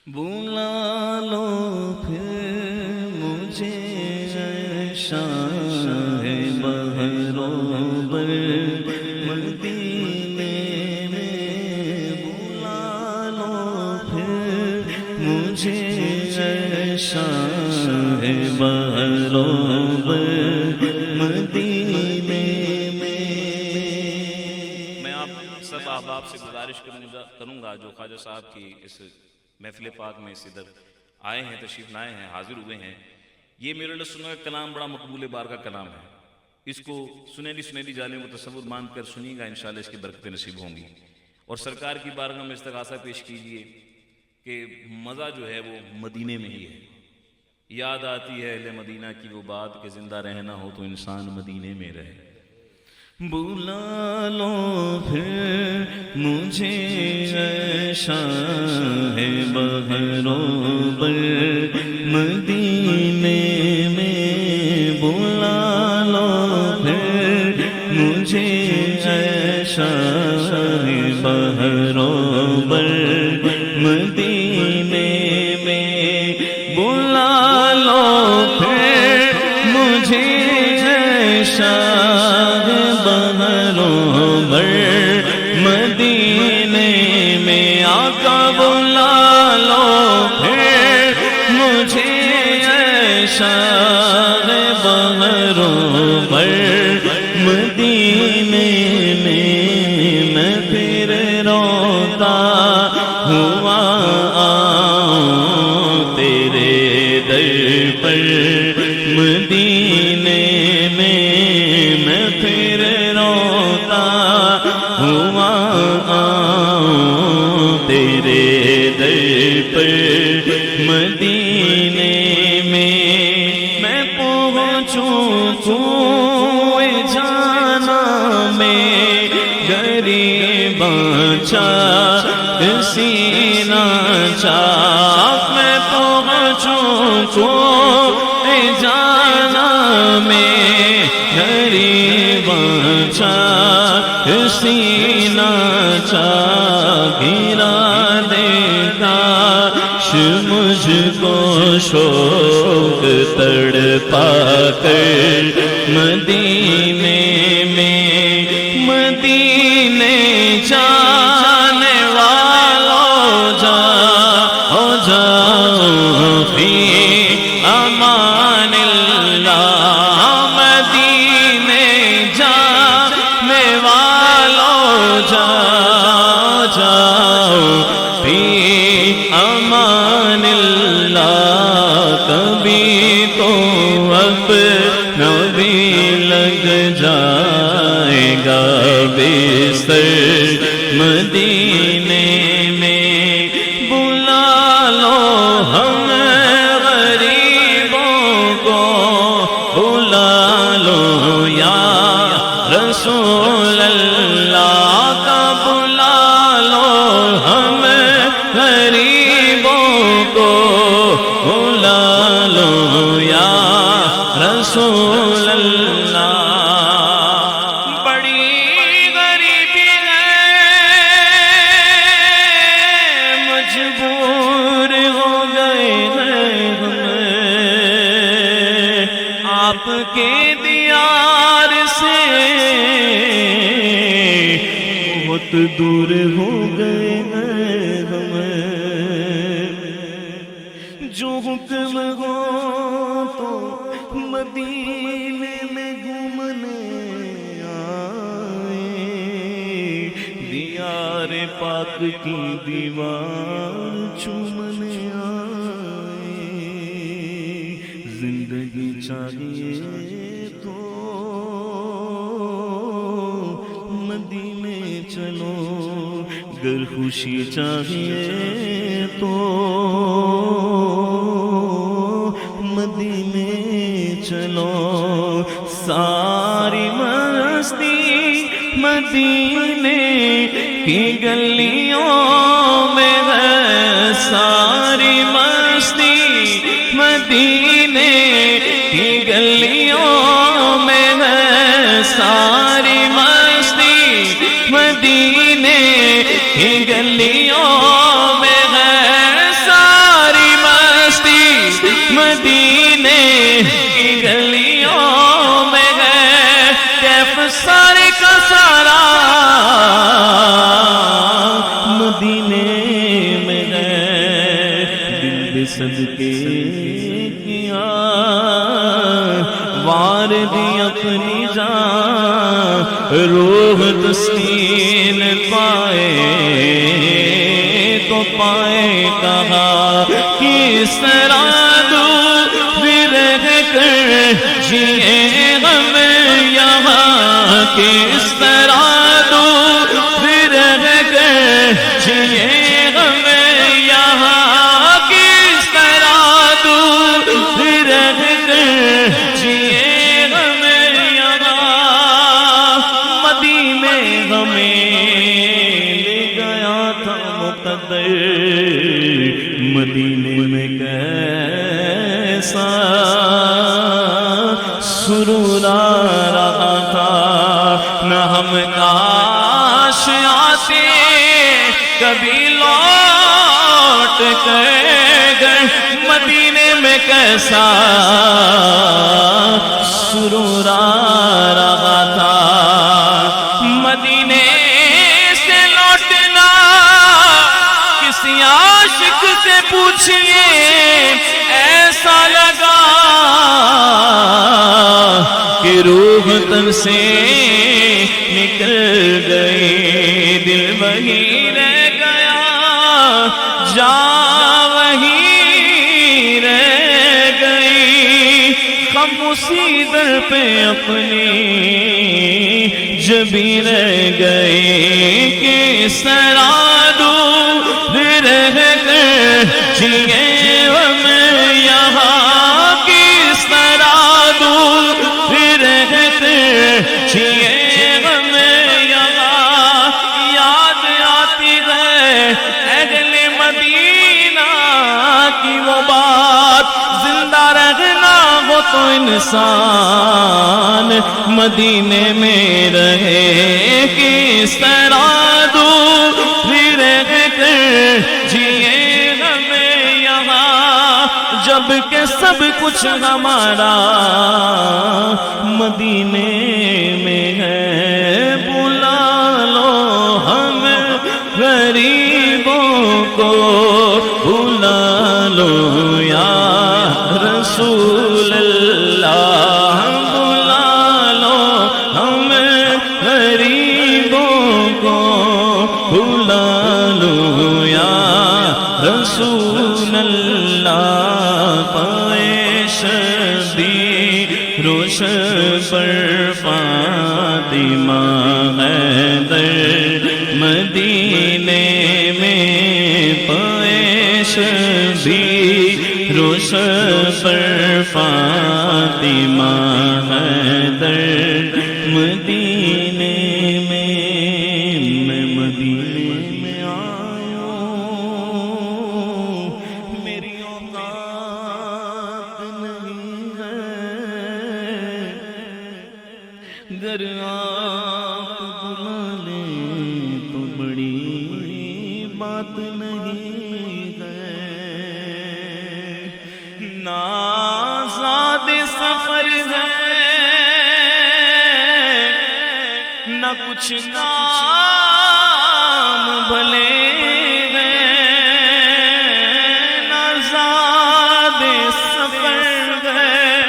بلا لو پھر مجھے شاہ بہرو بر مدینے میں، بلا لو پھر مجھے شاہ بہرو بر مدینے میں۔ میں آپ سب احباب سے گزارش کروں گا جو خواجہ صاحب کی اس محفل پاک میں اس ادھر آئے ہیں، تشریف لائے ہیں، حاضر ہوئے ہیں، یہ میرے اللہ سننے کا کلام بڑا مقبول بار کا کلام ہے۔ اس کو سنیلی جالوں کو تصور مان کر سنیے گا، انشاءاللہ اس کی برکتیں نصیب ہوں گی۔ اور سرکار کی بارگاہ میں استغاثہ پیش کیجئے کہ مزہ جو ہے وہ مدینے میں ہی ہے۔ یاد آتی ہے اہل مدینہ کی وہ بات کہ زندہ رہنا ہو تو انسان مدینے میں رہے۔ بلا لو پھر مجھے شاہ بہرو بر مدینے میں، بلا لو پھر مجھے شاہ بہرو بر مدینے میں، بلا لو پھر مجھے شاہ بہرو بر مدینے میں، آقا بلا لو پھر مجھے شاہ بہرو بر مدینے میں، میں پھر روتا ہوا آؤں تیرے در پر مدینے میں، میں پھر روتا ہوا آؤں تیرے در پر مدینے میں، میں پہنچوں کوئے جانا میں غریباں چاک سینہ چاک، میں پہنچوں کوئے جانا میں غریباں چاک سینہ چاک، گرا دے کاش مجھ کو شوق تڑپا کر مدینے میں، مدینے جانے والوں جاؤ جاؤ فی امان اللہ، مدینے جانے والوں جاؤ جاؤ فی امان اللہ، کبھی تو اپنا بھی لگ جائے گا بستر مدینے میں، بلا لو ہم غریبوں کو، بلا لو یا رسول اللہ کا، بلا لو ہم غریبوں کو، بلا لو یا رسول اللہ۔ بڑی غریبی ہے، مجبور ہو گئے ہیں ہم آپ کے دیار سے، بہت دور ہو گئے ہیں ہم، جو حکم ہو تو مدینے میں گھومنے آئے، دیار پاک کی دیوار چومنے آئے، زندگی چاہیے تو مدینے چلو، گر خوشی چاہیے تو مدینے چلو، ساری مستی مدینے کی گلیوں میں ہے، ساری مستی مدینے کی گلیوں میں ہے، ساری مستی مدینے کی گلیوں میں ہے، مدینے کی گلیوں میں ہے، کیف سارے کا سارا مدینے میں ہے، دل بے صدقے کیا وار دی اپنی جان، روح تسکین پائے تو پائے کہاں، کس طرح دور رہ کر جیے غم یہاں، کس طرح دور رہ کر جیے غم یہاں، کس طرح دور رہ کر جیے غم یہاں، مدینے ہمیں لے گیا تھا مقدر، مدینے میں کیسا سرور آ رہا تھا، نہ ہم کاش آتے کبھی لوٹ کر گئے، مدینے میں کیسا سرور آ رہا تھا، مدینے سے لوٹنا کسی عاشق سے پوچھئے ایسا لگا کہ روح تن سے نکل گئی، دل وہی رہ گیا، جا وہی رہ گئی، ہم اسی در پہ اپنی جبھی رہ گئے، کس طرح دور رہ کر جیے ہم یہاں، کس طرح دور رہ کر جیے ہم یہاں، یاد آتی ہے اہل مدینہ کی وہ بات، زندہ رہنا ہو تو انسان مدینے میں رہے، کس طرح دور رہ کر جیے ہم یہاں، جب کہ سب کچھ ہمارا مدینے میں ہے، بلا لو ہم غریبوں کو، بلا لو یا رسول اللہ، بلا لو ہم غریبوں کو، بلا لو یا رسول اللہ، پائے شبی روش پر فاطمہ حیدر مدینے میں، پائے شبی روش پر فاطمہ حیدر مدینے میں، میں مدینے میں آیا میری اوقات نہیں ہے، گر آپ بلا لیں تو بڑی بات نہیں ہے، نازاد سفر ہے نہ کچھ کام بھلے ہیں، نازاد سفر ہے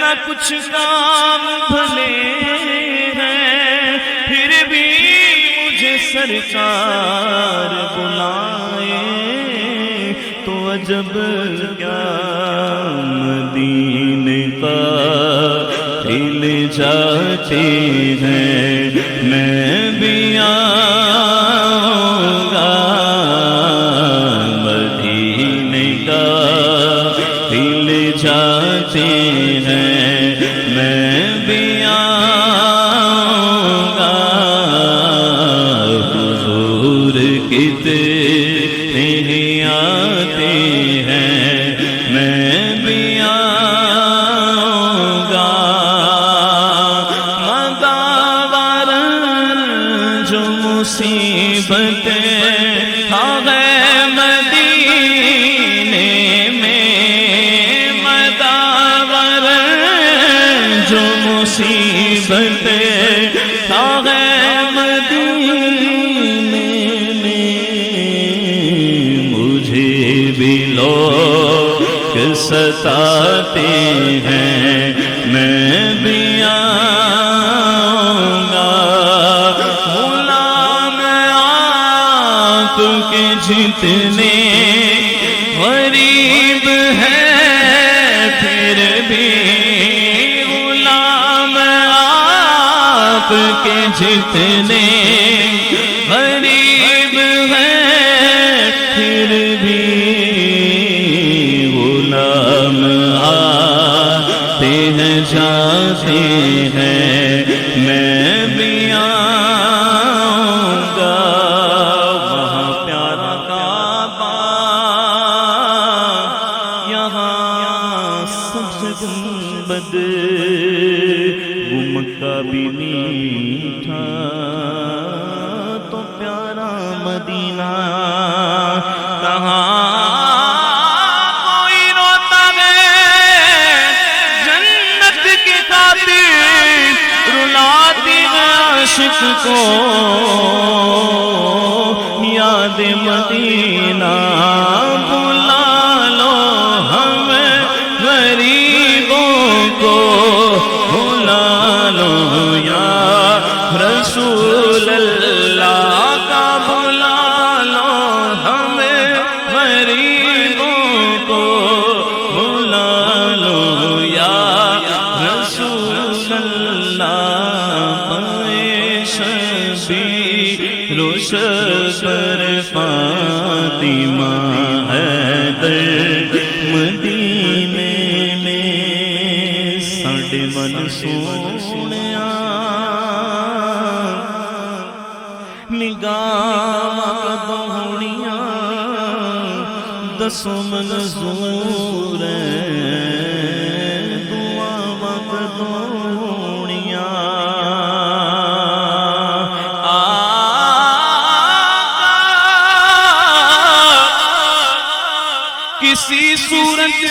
نہ کچھ کام بھلے ہیں، پھر بھی مجھے سرکار بلائے تو عجب کیا، مدینے کا دل جاتے ہیں، میں بھی آؤں گا، مدینے کا دل جاتے ہیں، میں بھی آؤں گا، حضور کتنے آتے ہیں، میں بھی آؤں گا، مداوار جو مصیبتیں آ گئے مدینے میں، مصیبتیں مدینے میں مجھے بھی لوگ ستاتے ہیں میں بھی آؤں گا غلام آپ کے جتنے غریب ہیں پھر بھی غلام آپ کے جتنے غریب ہیں پھر بھی غلام آتے ہیں جاتے ہیں میں بھی آؤں گا وہاں پیارا کعبہ یہاں سبز گنبد وہ مکہ بھی میٹھا تو پیارا مدینہ کہاں کوئی روتا ہے جنت کی خاطر رلاتی ہے عاشق کو یاد مدینہ بلا لو ہمیں غریبوں کو بلا لو یا رسول اللہ کا بلا لو ہمیں غریبوں کو بلا لو یا رسول اللہ شبیر و شبر فاطمہ حیدر مدینے میں ساڈے من سونیا نگاہ کدوں ہونیاں دسو منظور دعاواں کدوں ہونیاں کسی صورت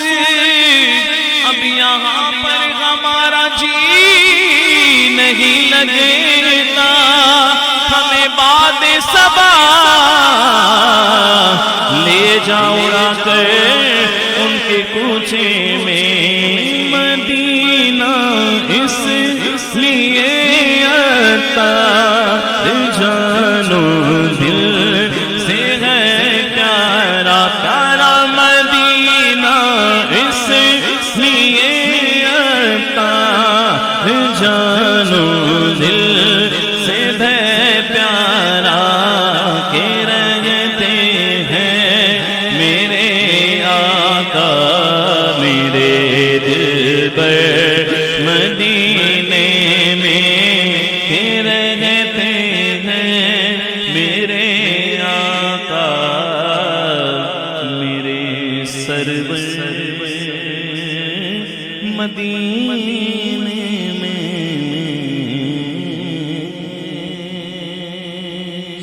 اب یہاں پر ہمارا جی نہیں لگتا ہمیں باد صبا لے جاؤ اڑا کر ان کے کوچے میں مدینہ اس لیے آتا جانو دل سے ہے پیارا پیارا مدینہ اس لیے آتا جانو دل سے ہے پیارا کہ رہتے ہیں میرے آقا میرے دل پر مدینے میں کہ رہتے ہیں میرے آقا میرے سرور مدینے میں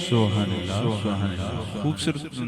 سبحان اللہ خوبصورت